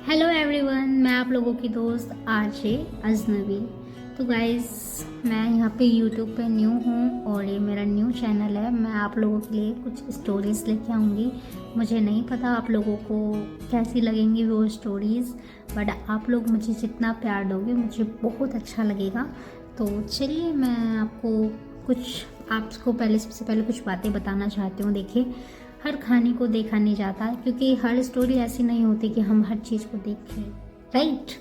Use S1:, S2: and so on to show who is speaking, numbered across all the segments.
S1: Hello everyone, मैं आप लोगों की दोस्त आरजे अजनबी। तो गाइस, मैं यहाँ पे यूट्यूब पे न्यू हूँ और ये मेरा न्यू चैनल है। मैं आप लोगों के लिए कुछ स्टोरीज़ लेके आऊँगी। मुझे नहीं पता आप लोगों को कैसी लगेंगी वो स्टोरीज़, बट आप लोग मुझे जितना प्यार दोगे मुझे बहुत अच्छा लगेगा। तो चलिए, मैं आपको सबसे पहले कुछ बातें बताना चाहती हूँ। देखिए, हर कहानी को देखा नहीं जाता, क्योंकि हर स्टोरी ऐसी नहीं होती कि हम हर चीज़ को देखें, राइट।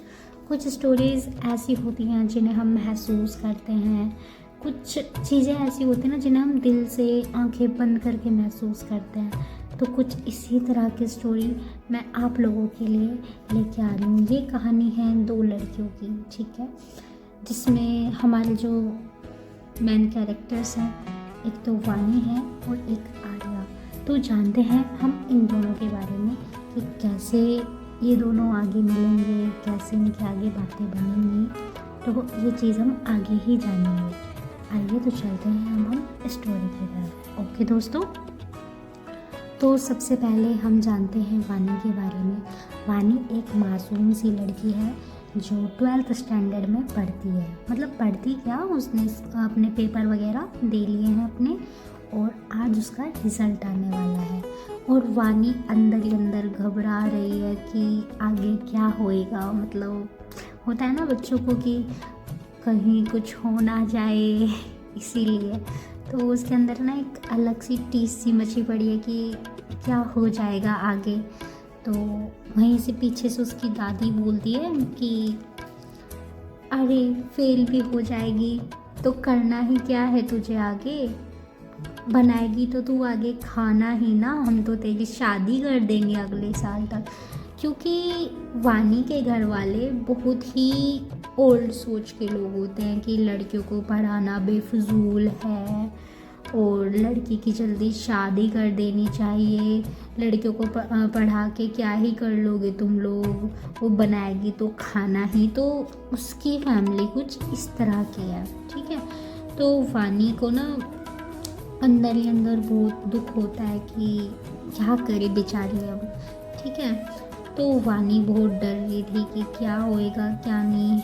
S1: कुछ स्टोरीज़ ऐसी होती हैं जिन्हें हम महसूस करते हैं, कुछ चीज़ें ऐसी होती हैं ना जिन्हें हम दिल से आंखें बंद करके महसूस करते हैं। तो कुछ इसी तरह की स्टोरी मैं आप लोगों के लिए लेके आ रही हूँ। ये कहानी है दो लड़कियों की, ठीक है, जिसमें हमारे जो मेन कैरेक्टर्स हैं, एक तो वानी है और एक आर्या। तो जानते हैं हम इन दोनों के बारे में कि कैसे ये दोनों आगे मिलेंगे, कैसे इनकी आगे बातें बनेंगी। तो ये चीज़ हम आगे ही जानेंगे। आइए तो चलते हैं हम स्टोरी की तरफ। ओके दोस्तों, तो सबसे पहले हम जानते हैं वानी के बारे में। वानी एक मासूम सी लड़की है जो 12th स्टैंडर्ड में पढ़ती है। मतलब पढ़ती क्या, उसने अपने पेपर वगैरह दे लिए हैं अपने, और आज उसका रिज़ल्ट आने वाला है। और वानी अंदर ही अंदर घबरा रही है कि आगे क्या होएगा। मतलब होता है ना बच्चों को कि कहीं कुछ हो ना जाए इसीलिए। तो उसके अंदर ना एक अलग सी टीस सी मची पड़ी है कि क्या हो जाएगा आगे। तो वहीं से पीछे से उसकी दादी बोलती है कि अरे फेल भी हो जाएगी तो करना ही क्या है तुझे, आगे बनाएगी तो तू आगे खाना ही ना, हम तो तेरी शादी कर देंगे अगले साल तक। क्योंकि वानी के घर वाले बहुत ही ओल्ड सोच के लोग होते हैं कि लड़कियों को पढ़ाना बेफजूल है और लड़की की जल्दी शादी कर देनी चाहिए। लड़कियों को पढ़ा के क्या ही कर लोगे तुम लोग, वो बनाएगी तो खाना ही। तो उसकी फैमिली कुछ इस तरह की है, ठीक है। तो वानी को ना अंदर ही अंदर बहुत दुख होता है कि क्या करे बेचारी अब, ठीक है। तो वानी बहुत डर रही थी कि क्या होएगा क्या नहीं।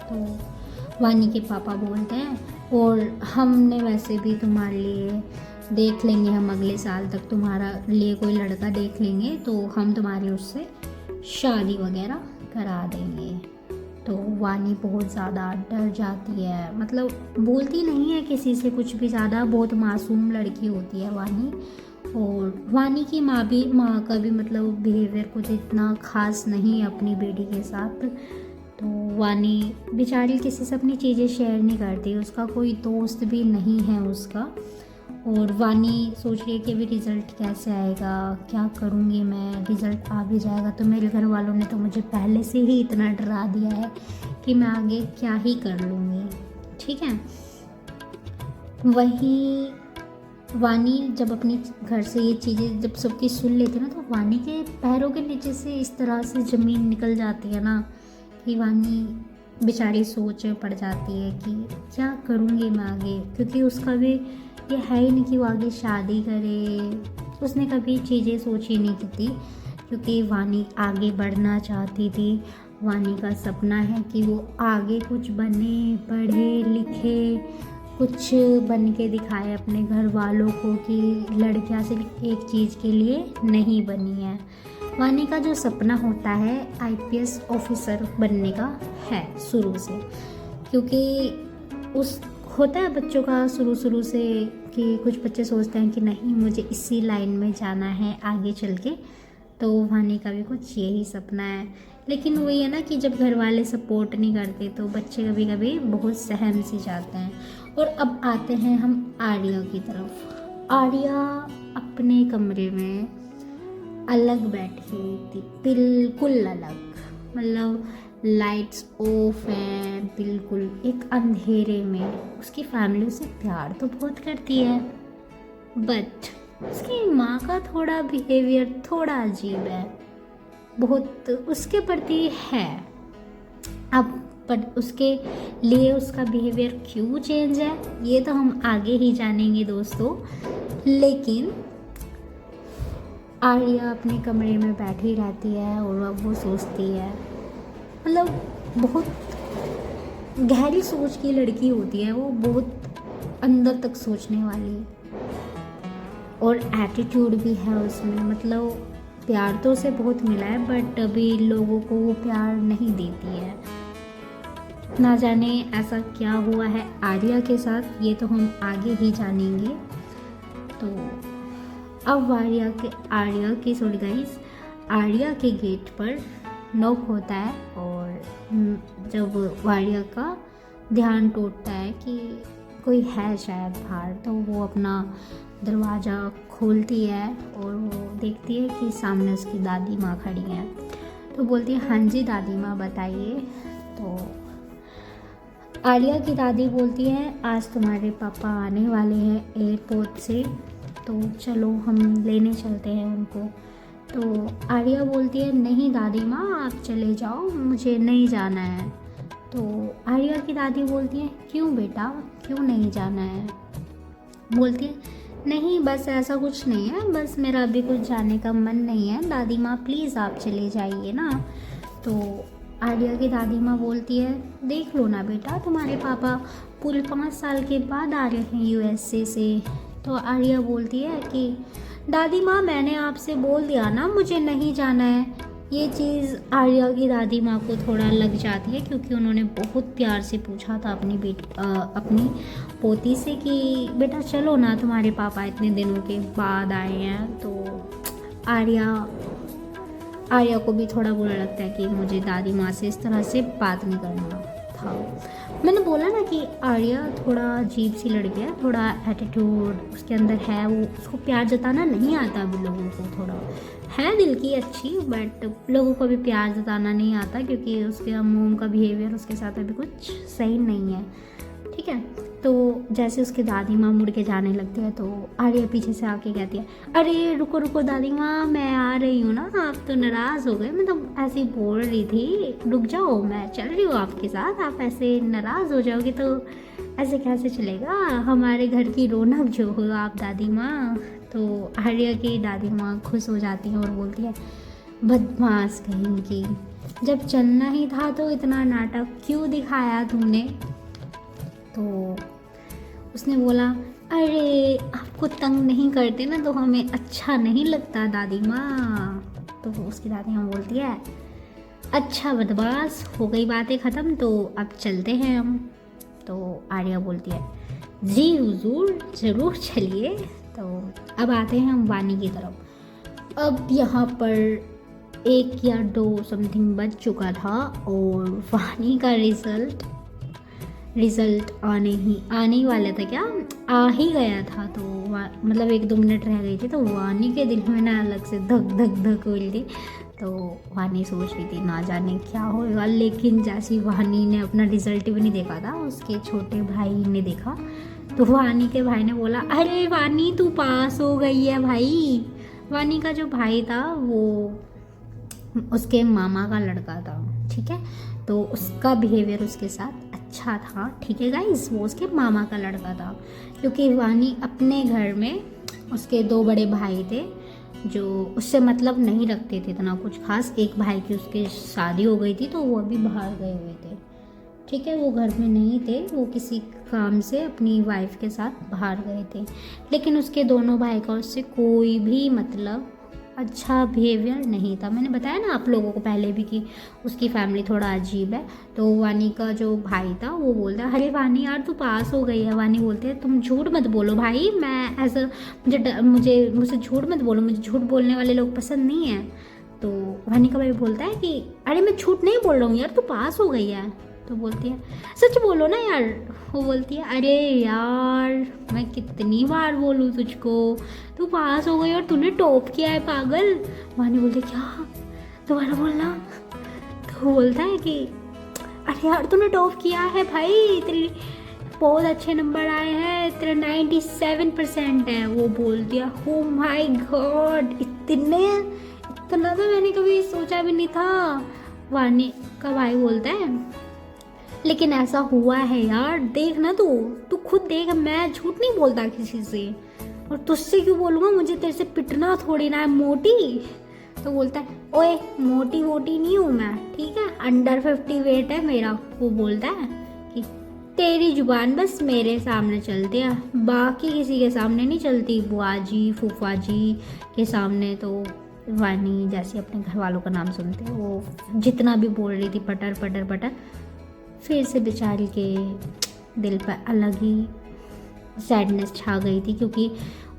S1: तो वानी के पापा बोलते हैं, और हमने वैसे भी तुम्हारे लिए देख लेंगे, हम अगले साल तक तुम्हारा लिए कोई लड़का देख लेंगे, तो हम तुम्हारी उससे शादी वगैरह करा देंगे। तो वानी बहुत ज़्यादा डर जाती है। मतलब बोलती नहीं है किसी से कुछ भी ज़्यादा, बहुत मासूम लड़की होती है वानी। और वानी की माँ का भी मतलब बिहेवियर कुछ इतना ख़ास नहीं है अपनी बेटी के साथ। तो वानी बेचारी किसी से अपनी चीज़ें शेयर नहीं करती, उसका कोई दोस्त भी नहीं है उसका। और वानी सोच रही है कि अभी रिज़ल्ट कैसे आएगा, क्या करूँगी मैं, रिज़ल्ट आ भी जाएगा तो मेरे घर वालों ने तो मुझे पहले से ही इतना डरा दिया है कि मैं आगे क्या ही कर लूँगी, ठीक है। वहीं वानी जब अपनी घर से ये चीज़ें जब सबकी सुन लेती है ना, तो वानी के पैरों के नीचे से इस तरह से ज़मीन निकल जाती है ना कि वानी बेचारी सोच में पड़ जाती है कि क्या करूँगी मैं आगे। क्योंकि उसका भी ये है ही नहीं कि वो आगे शादी करे, उसने कभी चीज़ें सोची नहीं थी। क्योंकि वानी आगे बढ़ना चाहती थी। वानी का सपना है कि वो आगे कुछ बने, पढ़े लिखे, कुछ बन के दिखाए अपने घर वालों को कि लड़कियां सिर्फ एक चीज़ के लिए नहीं बनी है। वानी का जो सपना होता है आईपीएस ऑफिसर बनने का है शुरू से। क्योंकि उस होता है बच्चों का शुरू से कि कुछ बच्चे सोचते हैं कि नहीं मुझे इसी लाइन में जाना है आगे चल के। तो वानी का भी कुछ यही सपना है। लेकिन वही है ना कि जब घर वाले सपोर्ट नहीं करते तो बच्चे कभी कभी बहुत सहम सी जाते हैं। और अब आते हैं हम आर्या की तरफ। आर्या अपने कमरे में अलग बैठी हुई थी, बिल्कुल अलग। मतलब लाइट्स ऑफ हैं, बिल्कुल एक अंधेरे में। उसकी फैमिली उसे प्यार तो बहुत करती है, बट उसकी माँ का थोड़ा बिहेवियर थोड़ा अजीब है, बहुत उसके प्रति है। अब बट उसके लिए उसका बिहेवियर क्यों चेंज है ये तो हम आगे ही जानेंगे दोस्तों। लेकिन आर्या अपने कमरे में बैठी रहती है और अब वो सोचती है, मतलब बहुत गहरी सोच की लड़की होती है वो, बहुत अंदर तक सोचने वाली, और एटीट्यूड भी है उसमें। मतलब प्यार तो उसे बहुत मिला है बट अभी लोगों को वो प्यार नहीं देती है। ना जाने ऐसा क्या हुआ है आर्या के साथ, ये तो हम आगे ही जानेंगे। तो अब आर्या के गेट पर नॉक होता है और जब आर्या का ध्यान टूटता है कि कोई है शायद बाहर, तो वो अपना दरवाज़ा खोलती है और वो देखती है कि सामने उसकी दादी माँ खड़ी हैं। तो बोलती है, हाँ जी दादी माँ बताइए। तो आर्या की दादी बोलती है, आज तुम्हारे पापा आने वाले हैं एयरपोर्ट से, तो चलो हम लेने चलते हैं उनको। तो आर्या बोलती है, नहीं दादी माँ आप चले जाओ, मुझे नहीं जाना है। तो आर्या की दादी बोलती है, क्यों बेटा, क्यों नहीं जाना है? बोलती है, नहीं बस ऐसा कुछ नहीं है, बस मेरा अभी कुछ जाने का मन नहीं है, दादी माँ प्लीज़ आप चले जाइए ना। तो आर्या की दादी माँ बोलती है, देख लो ना बेटा, तुम्हारे पापा पूरे 5 साल के बाद आ रहे हैं यूएसए से। तो आर्या बोलती है कि दादी माँ मैंने आपसे बोल दिया ना मुझे नहीं जाना है। ये चीज़ आर्या की दादी माँ को थोड़ा लग जाती है, क्योंकि उन्होंने बहुत प्यार से पूछा था अपनी पोती से कि बेटा चलो ना, तुम्हारे पापा इतने दिनों के बाद आए हैं। तो आर्या को भी थोड़ा बुरा लगता है कि मुझे दादी माँ से इस तरह से बात नहीं करना था। मैंने बोला ना कि आर्या थोड़ा अजीब सी लड़की है, थोड़ा एटीट्यूड उसके अंदर है, वो उसको प्यार जताना नहीं आता अभी लोगों को, थोड़ा है दिल की अच्छी बट लोगों को भी प्यार जताना नहीं आता, क्योंकि उसके मोम का बिहेवियर उसके साथ अभी कुछ सही नहीं है। ठीक है, तो जैसे उसकी दादी माँ मुड़ के जाने लगती है तो आर्या पीछे से आके कहती है, अरे रुको रुको दादी माँ मैं आ रही हूँ ना, आप तो नाराज़ हो गए, मैं तो ऐसे ही बोल रही थी, रुक जाओ मैं चल रही हूँ आपके साथ, आप ऐसे नाराज़ हो जाओगे तो ऐसे कैसे चलेगा, हमारे घर की रौनक जो हो आप दादी माँ। तो आर्या की दादी माँ खुश हो जाती है और बोलती है, बदमाश कहीं की, जब चलना ही था तो इतना नाटक क्यों दिखाया तुमने? तो उसने बोला, अरे आपको तंग नहीं करते ना तो हमें अच्छा नहीं लगता दादी माँ। तो उसकी दादी माँ बोलती है, अच्छा बदमाश, हो गई बातें ख़त्म, तो अब चलते हैं हम। तो आर्या बोलती है, जी हुजूर ज़रूर चलिए। तो अब आते हैं हम वानी की तरफ। अब यहाँ पर 1 या 2 समथिंग बज चुका था और वानी का रिज़ल्ट आने ही वाला था, क्या आ ही गया था। तो मतलब 1-2 मिनट रह गई थी, तो वानी के दिल में ना अलग से धक धक धक हो रही थी। तो वानी सोच रही थी ना जाने क्या होगा, लेकिन जैसी वानी ने अपना रिज़ल्ट भी नहीं देखा था, उसके छोटे भाई ने देखा। तो वानी के भाई ने बोला, अरे वानी तू पास हो गई है भाई। वानी का जो भाई था वो उसके मामा का लड़का था, ठीक है, तो उसका बिहेवियर उसके साथ अच्छा था। ठीक है गाइस, वो उसके मामा का लड़का था, क्योंकि वानी अपने घर में उसके 2 बड़े भाई थे जो उससे मतलब नहीं रखते थे इतना कुछ खास। एक भाई की उसकी शादी हो गई थी तो वो अभी बाहर गए हुए थे, ठीक है, वो घर में नहीं थे, वो किसी काम से अपनी वाइफ के साथ बाहर गए थे। लेकिन उसके दोनों भाई का उससे कोई भी मतलब अच्छा बिहेवियर नहीं था। मैंने बताया ना आप लोगों को पहले भी कि उसकी फैमिली थोड़ा अजीब है। तो वानी का जो भाई था वो बोलता है, अरे वानी यार तू पास हो गई है। वानी बोलते हैं, तुम झूठ मत बोलो भाई, मैं ऐसा मुझसे झूठ मत बोलो, मुझे झूठ बोलने वाले लोग पसंद नहीं हैं। तो वानी का भाई बोलता है कि अरे मैं झूठ नहीं बोल रहा हूँ यार, तू पास हो गई है। तो बोलती है, सच बोलो ना यार। वो बोलती है, अरे यार मैं कितनी बार बोलूँ तुझको, तू पास हो गई और तूने टॉप किया है पागल। वानी बोलती है, क्या दोबारा बोलना। तो बोलता है कि अरे यार तूने टॉप किया है भाई, तेरी बहुत अच्छे नंबर आए हैं, तेरा 97% है। वो बोल दिया, ओ माय गॉड, इतना तो मैंने कभी सोचा भी नहीं था। वानी का भाई बोलता है, लेकिन ऐसा हुआ है यार, देख ना तू खुद देख, मैं झूठ नहीं बोलता किसी से। और तुझसे क्यों बोलूँगा, मुझे तेरे से पिटना थोड़ी ना है मोटी। तो बोलता है ओए मोटी वोटी नहीं हूँ मैं, ठीक है, अंडर 50 वेट है मेरा। वो बोलता है कि तेरी जुबान बस मेरे सामने चलती है, बाकी किसी के सामने नहीं चलती, बुआ जी फूफा जी के सामने। तो वानी जैसे अपने घर वालों का नाम सुनते हैं वो जितना भी बोल रही थी पटर पटर पटर, फिर से बेचारी के दिल पर अलग ही सैडनेस छा गई थी, क्योंकि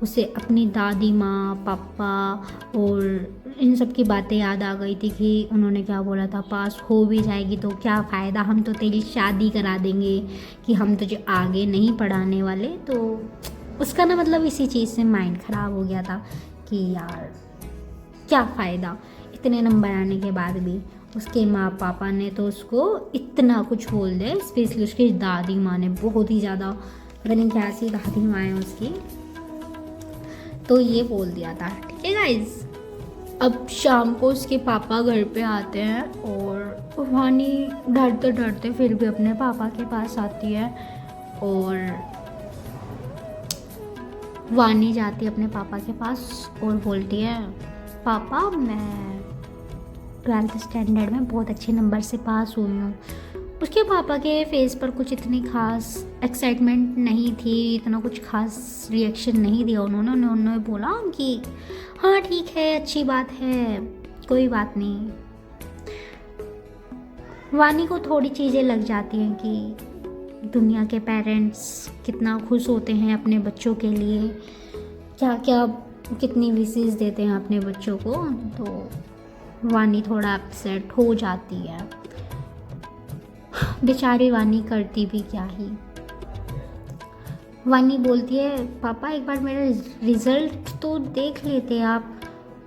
S1: उसे अपनी दादी माँ पापा और इन सब की बातें याद आ गई थी कि उन्होंने क्या बोला था, पास हो भी जाएगी तो क्या फ़ायदा, हम तो तेरी शादी करा देंगे, कि हम तुझे आगे नहीं पढ़ाने वाले। तो उसका ना मतलब इसी चीज़ से माइंड ख़राब हो गया था कि यार क्या फ़ायदा, इतने नंबर आने के बाद भी। उसके माँ पापा ने तो उसको इतना कुछ बोल दिया, स्पेशली उसकी दादी माँ ने बहुत ही ज़्यादा, पता नहीं क्या सी दादी माँ है उसकी, तो ये बोल दिया था। ठीक है गाइज, अब शाम को उसके पापा घर पे आते हैं और वानी डरते डरते फिर भी अपने पापा के पास आती है। और वानी जाती है अपने पापा के पास और बोलती है पापा मैं 12th स्टैंडर्ड में बहुत अच्छे नंबर से पास हुई हूँ। उसके पापा के फेस पर कुछ इतनी खास एक्साइटमेंट नहीं थी, इतना कुछ खास रिएक्शन नहीं दिया उन्होंने बोला कि हाँ ठीक है अच्छी बात है कोई बात नहीं। वानी को थोड़ी चीज़ें लग जाती हैं कि दुनिया के पेरेंट्स कितना खुश होते हैं अपने बच्चों के लिए, क्या क्या कितनी विशेष देते हैं अपने बच्चों को। तो वानी थोड़ा अपसेट हो जाती है। बेचारी वानी करती भी क्या ही। वानी बोलती है पापा एक बार मेरा रिजल्ट तो देख लेते आप।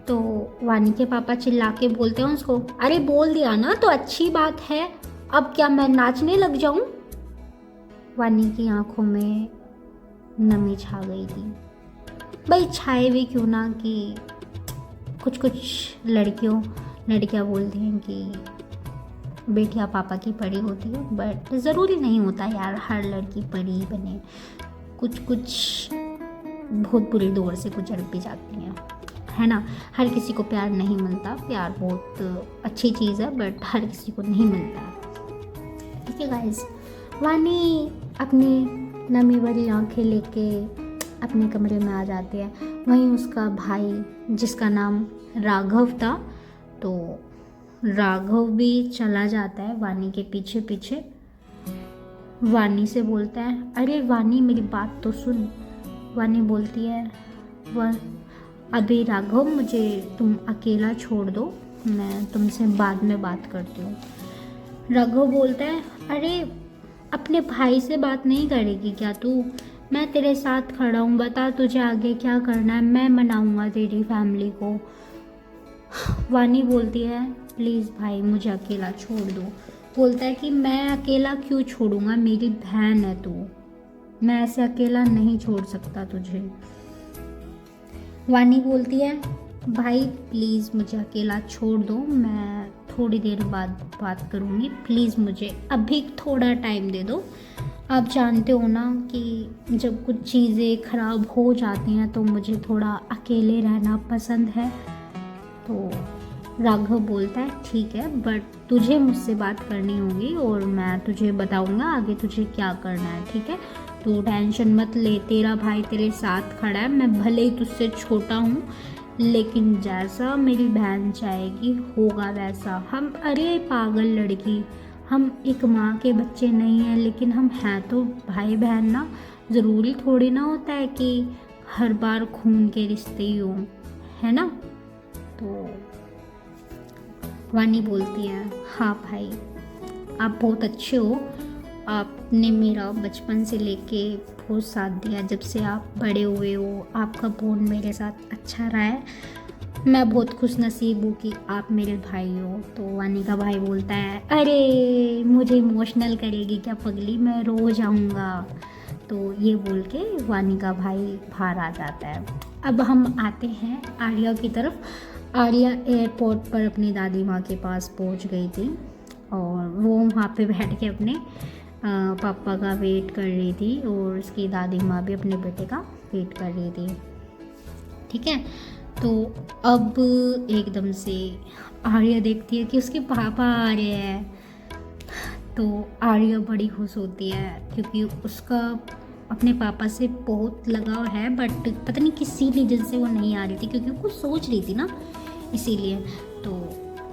S1: तो वानी के पापा चिल्ला के बोलते हैं उसको, अरे बोल दिया ना तो अच्छी बात है, अब क्या मैं नाचने लग जाऊं। वानी की आंखों में नमी छा गई थी। भाई छाए भी क्यों ना, कि कुछ कुछ लड़कियां बोलती हैं कि बेटियां पापा की परी होती है, बट ज़रूरी नहीं होता यार हर लड़की परी बने। कुछ कुछ बहुत बुरी दौर से गुजर भी जाती हैं, है ना। हर किसी को प्यार नहीं मिलता, प्यार बहुत अच्छी चीज़ है बट हर किसी को नहीं मिलता। ठीक है गाइस, वानी अपनी नमी भरी आंखें लेके अपने कमरे में आ जाते हैं। वहीं उसका भाई जिसका नाम राघव था, तो राघव भी चला जाता है वानी के पीछे पीछे। वानी से बोलता है अरे वानी मेरी बात तो सुन। वानी बोलती है वह अभी राघव मुझे तुम अकेला छोड़ दो, मैं तुमसे बाद में बात करती हूँ। राघव बोलता है अरे अपने भाई से बात नहीं करेगी क्या तू, मैं तेरे साथ खड़ा हूँ, बता तुझे आगे क्या करना है, मैं मनाऊंगा तेरी फैमिली को। वानी बोलती है प्लीज़ भाई मुझे अकेला छोड़ दो। बोलता है कि मैं अकेला क्यों छोड़ूंगा, मेरी बहन है तू, मैं ऐसे अकेला नहीं छोड़ सकता तुझे। वानी बोलती है भाई प्लीज़ मुझे अकेला छोड़ दो, मैं थोड़ी देर बाद बात करूँगी, प्लीज़ मुझे अभी थोड़ा टाइम दे दो। आप जानते हो ना कि जब कुछ चीज़ें ख़राब हो जाती हैं तो मुझे थोड़ा अकेले रहना पसंद है। तो राघव बोलता है ठीक है बट तुझे मुझसे बात करनी होगी और मैं तुझे बताऊंगा आगे तुझे क्या करना है, ठीक है। तू टेंशन मत ले, तेरा भाई तेरे साथ खड़ा है, मैं भले ही तुझसे छोटा हूँ लेकिन जैसा मेरी बहन चाहेगी होगा वैसा। हम अरे पागल लड़की, हम एक माँ के बच्चे नहीं हैं लेकिन हम हैं तो भाई बहन ना, ज़रूरी थोड़ी ना होता है कि हर बार खून के रिश्ते ही हों, है ना। तो वानी बोलती है हाँ भाई आप बहुत अच्छे हो, आपने मेरा बचपन से लेके बहुत साथ दिया, जब से आप बड़े हुए हो आपका बॉन्ड मेरे साथ अच्छा रहा है, मैं बहुत खुश नसीब हूँ कि आप मेरे भाई हो। तो वानी का भाई बोलता है अरे मुझे इमोशनल करेगी क्या पगली, मैं रो जाऊँगा। तो ये बोल के वानी का भाई बाहर आ जाता है। अब हम आते हैं आर्या की तरफ। आर्या एयरपोर्ट पर अपनी दादी माँ के पास पहुँच गई थी और वो वहाँ पे बैठ के अपने पापा का वेट कर रही थी और उसकी दादी माँ भी अपने बेटे का वेट कर रही थी। ठीक है। तो अब एकदम से आर्या देखती है कि उसके पापा आ रहे हैं। तो आर्या बड़ी खुश होती है क्योंकि उसका अपने पापा से बहुत लगाव है, बट पता नहीं किसी रीजन से वो नहीं आ रही थी, क्योंकि वो कुछ सोच रही थी ना, इसीलिए। तो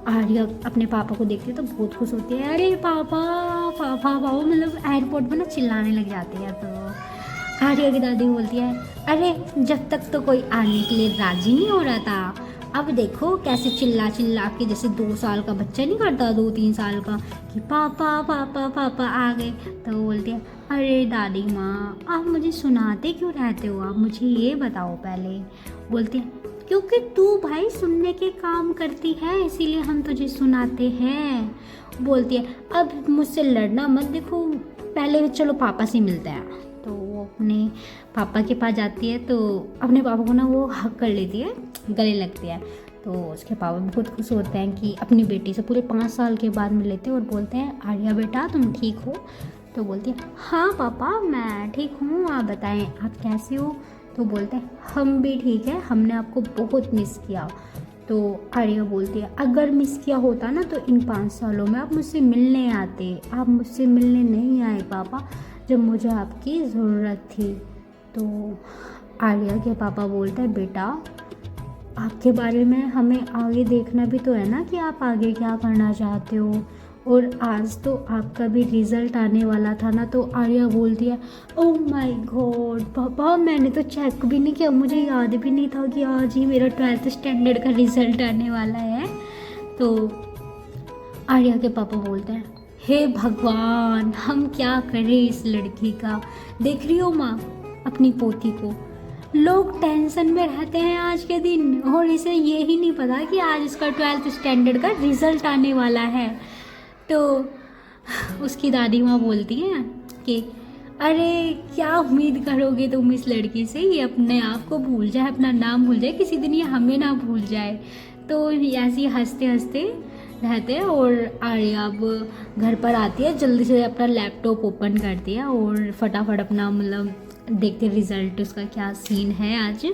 S1: आर्या अपने पापा को देखती है तो बहुत खुश होती है, अरे पापा पापा पापा, मतलब एयरपोर्ट में ना चिल्लाने लग जाती है। तो आर्या की दादी बोलती है, अरे जब तक तो कोई आने के लिए राजी नहीं हो रहा था, अब देखो कैसे चिल्ला चिल्ला के, जैसे 2 साल का बच्चा नहीं करता, 2-3 साल का, कि पापा पापा पापा आ गए। तो वो बोलती है, अरे दादी माँ आप मुझे सुनाते क्यों रहते हो, आप मुझे ये बताओ पहले। बोलती है, क्योंकि तू भाई सुनने के काम करती है, इसीलिए हम तुझे सुनाते हैं। बोलती है, अब मुझसे लड़ना मत, देखो पहले चलो पापा से मिलते हैं। तो वो अपने पापा के पास जाती है, तो अपने पापा को ना वो हक कर लेती है, गले लगती है। तो उसके पापा बहुत खुश होते हैं कि अपनी बेटी से पूरे 5 साल के बाद मिले थे, और बोलते हैं, आर्या बेटा तुम ठीक हो। तो बोलती है, हाँ पापा मैं ठीक हूँ, आप बताएं आप कैसे हो। तो बोलते हैं, हम भी ठीक है, हमने आपको बहुत मिस किया। तो आर्या बोलती है, अगर मिस किया होता ना तो इन 5 सालों में आप मुझसे मिलने आते, आप मुझसे मिलने नहीं आए पापा, जब मुझे आपकी ज़रूरत थी। तो आर्या के पापा बोलते हैं, बेटा आपके बारे में हमें आगे देखना भी तो है ना, कि आप आगे क्या करना चाहते हो, और आज तो आपका भी रिज़ल्ट आने वाला था ना। तो आर्या बोलती है, ओह माय गॉड पापा मैंने तो चेक भी नहीं किया, मुझे याद भी नहीं था कि आज ही मेरा 12th स्टैंडर्ड का रिज़ल्ट आने वाला है। तो आर्या के पापा बोलते हैं, हे भगवान हम क्या करें इस लड़की का, देख रही हो माँ अपनी पोती को, लोग टेंशन में रहते हैं आज के दिन, और इसे ये ही नहीं पता कि आज इसका 12th स्टैंडर्ड का रिज़ल्ट आने वाला है। तो उसकी दादी माँ बोलती हैं कि अरे क्या उम्मीद करोगे तुम इस लड़की से, ये अपने आप को भूल जाए, अपना नाम भूल जाए, किसी दिन ये हमें ना भूल जाए। तो ऐसे हंसते हंसते रहते हैं, और आर्या अब घर पर आती है, जल्दी से अपना लैपटॉप ओपन करती है और फटाफट अपना मतलब देखते रिज़ल्ट उसका क्या सीन है आज।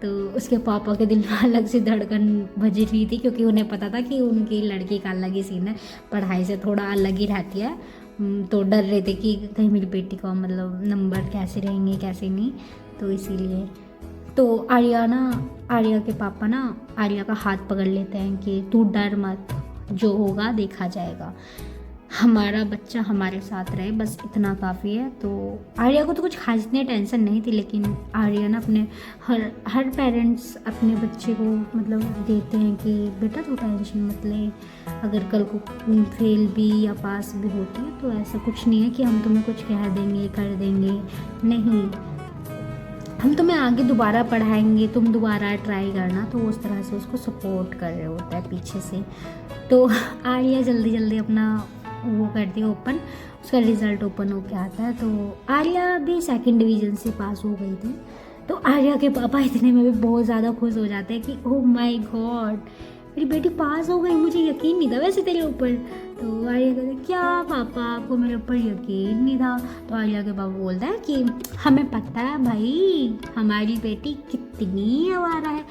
S1: तो उसके पापा के दिल में अलग से धड़कन बज रही थी, क्योंकि उन्हें पता था कि उनकी लड़की का अलग ही सीन है, पढ़ाई से थोड़ा अलग ही रहती है। तो डर रहे थे कि कहीं मेरी बेटी का मतलब नंबर कैसे रहेंगे कैसे नहीं, तो इसीलिए। तो आर्या के पापा ना आर्या का हाथ पकड़ लेते हैं कि तू डर मत, जो होगा देखा जाएगा, हमारा बच्चा हमारे साथ रहे, बस इतना काफ़ी है। तो आर्या को तो कुछ खास इतनी टेंशन नहीं थी, लेकिन आर्या ना अपने हर पेरेंट्स अपने बच्चे को मतलब देते हैं कि बेटा तू टेंशन मत ले, अगर कल को फेल भी या पास भी होती है तो ऐसा कुछ नहीं है कि हम तुम्हें कुछ कह देंगे कर देंगे, नहीं, हम तुम्हें आगे दोबारा पढ़ाएंगे, तुम दोबारा ट्राई करना। तो उस तरह से उसको सपोर्ट कर रहे होता है पीछे से। तो आर्या जल्दी जल्दी अपना वो करती है ओपन, उसका रिज़ल्ट ओपन होके आता है। तो आर्या भी 2nd डिवीज़न से पास हो गई थी। तो आर्या के पापा इतने में भी बहुत ज़्यादा खुश हो जाते हैं कि ओह माय गॉड मेरी बेटी पास हो गई, मुझे यकीन नहीं था वैसे तेरे ऊपर। तो आर्या कहते क्या पापा आपको मेरे ऊपर यकीन नहीं था। तो आर्या के पापा बोलता है कि हमें पता है भाई हमारी बेटी कितनी आवारा है।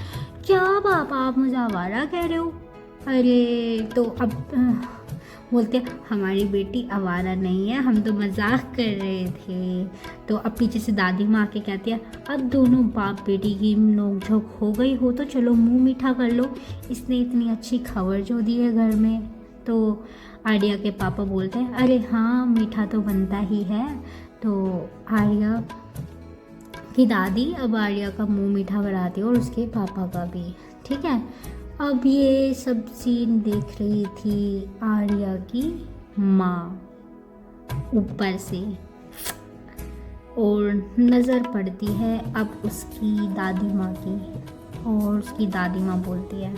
S1: क्या पापा आप मुझे आवारा कह रहे हो? अरे तो अब बोलते हैं हमारी बेटी आवारा नहीं है, हम तो मजाक कर रहे थे। तो अब पीछे से दादी माँ आके कहती है अब दोनों बाप बेटी की नोकझोंक हो गई हो तो चलो मुंह मीठा कर लो, इसने इतनी अच्छी खबर जो दी है घर में। तो आर्या के पापा बोलते हैं अरे हाँ मीठा तो बनता ही है। तो आर्या की दादी अब आर्या का मुंह मीठा कराती है और उसके पापा का भी, ठीक है। अब ये सब सीन देख रही थी आर्या की माँ ऊपर से, और नज़र पड़ती है अब उसकी दादी माँ की, और उसकी दादी माँ बोलती है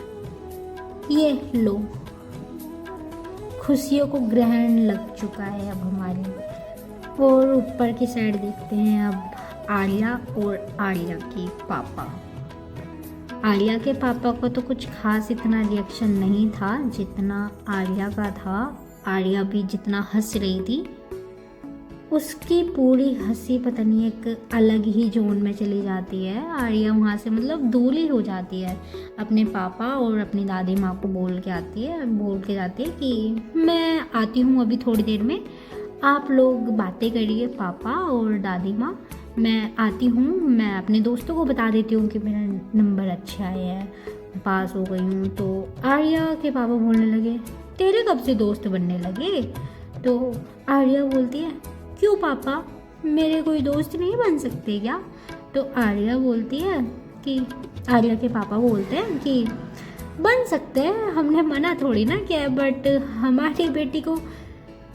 S1: ये लो खुशियों को ग्रहण लग चुका है अब हमारी। और ऊपर की साइड देखते हैं अब आर्या और आर्या के पापा। आर्या के पापा को तो कुछ खास इतना रिएक्शन नहीं था जितना आर्या का था। आर्या भी जितना हंस रही थी उसकी पूरी हंसी पता नहीं एक अलग ही जोन में चली जाती है। आर्या वहाँ से मतलब दूरी हो जाती है, अपने पापा और अपनी दादी माँ को बोल के जाती है कि मैं आती हूँ अभी थोड़ी देर में, आप लोग बातें करिए पापा और दादी माँ, मैं आती हूँ, मैं अपने दोस्तों को बता देती हूँ कि मेरा नंबर अच्छा आया है, पास हो गई हूँ। तो आर्या के पापा बोलने लगे, तेरे कब से दोस्त बनने लगे? तो आर्या बोलती है, क्यों पापा, मेरे कोई दोस्त नहीं बन सकते क्या? तो आर्या बोलती है कि आर्या के पापा बोलते हैं कि बन सकते हैं, हमने मना थोड़ी ना किया है, बट हमारी बेटी को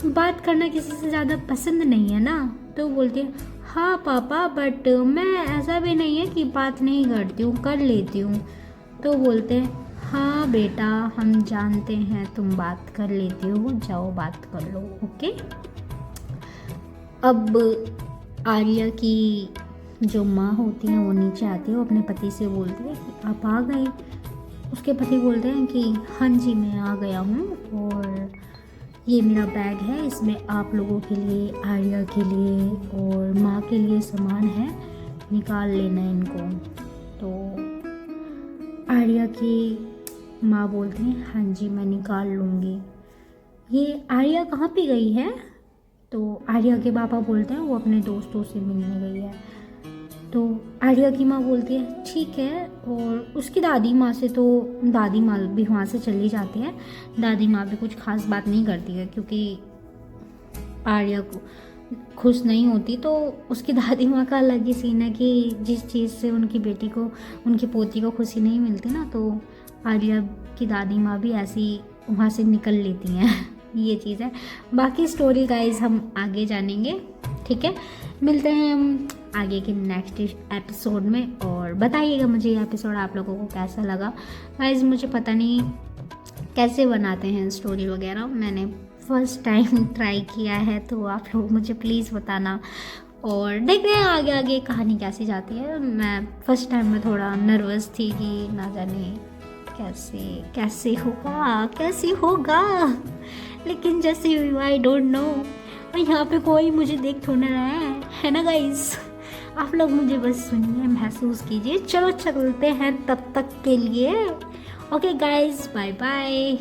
S1: बात करना किसी से ज़्यादा पसंद नहीं है ना। तो बोलती है, हाँ पापा, बट मैं ऐसा भी नहीं है कि बात नहीं करती हूँ, कर लेती हूँ। तो बोलते हैं, हाँ बेटा, हम जानते हैं तुम बात कर लेती हो, जाओ बात कर लो, ओके। अब आर्या की जो माँ होती है वो नीचे आती है, वो अपने पति से बोलती है कि आप आ गए। उसके पति बोलते हैं कि हाँ जी मैं आ गया हूँ, और ये मेरा बैग है, इसमें आप लोगों के लिए, आर्या के लिए और माँ के लिए सामान है, निकाल लेना इनको। तो आर्या की माँ बोलती हैं, हाँ जी मैं निकाल लूँगी। ये आर्या कहाँ पे गई है? तो आर्या के पापा बोलते हैं वो अपने दोस्तों से मिलने गई है। तो आर्या की माँ बोलती है ठीक है, और उसकी दादी माँ से, तो दादी माँ भी वहाँ से चली जाती है। दादी माँ भी कुछ खास बात नहीं करती है, क्योंकि आर्या को खुश नहीं होती। तो उसकी दादी माँ का अलग ही सीन है कि जिस चीज़ से उनकी बेटी को, उनकी पोती को खुशी नहीं मिलती ना, तो आर्या की दादी माँ भी ऐसी वहाँ से निकल लेती हैं। ये चीज़ है। बाकी स्टोरी गाइज हम आगे जानेंगे, ठीक है। मिलते हैं हम आगे के नेक्स्ट एपिसोड में, और बताइएगा मुझे ये एपिसोड आप लोगों को कैसा लगा। गाइज मुझे पता नहीं कैसे बनाते हैं स्टोरी वगैरह, मैंने फर्स्ट टाइम ट्राई किया है, तो आप लोग मुझे प्लीज़ बताना, और देखते हैं आगे आगे कहानी कैसी जाती है। मैं फर्स्ट टाइम में थोड़ा नर्वस थी कि ना जाने कैसे होगा, लेकिन जैसे आई डोंट नो। और यहाँ पे कोई मुझे देख थोड़ा रहा है ना गाइस, आप लोग मुझे बस सुनिए, महसूस कीजिए। चलो चलते हैं तब तक के लिए, ओके गाइस, बाय बाय।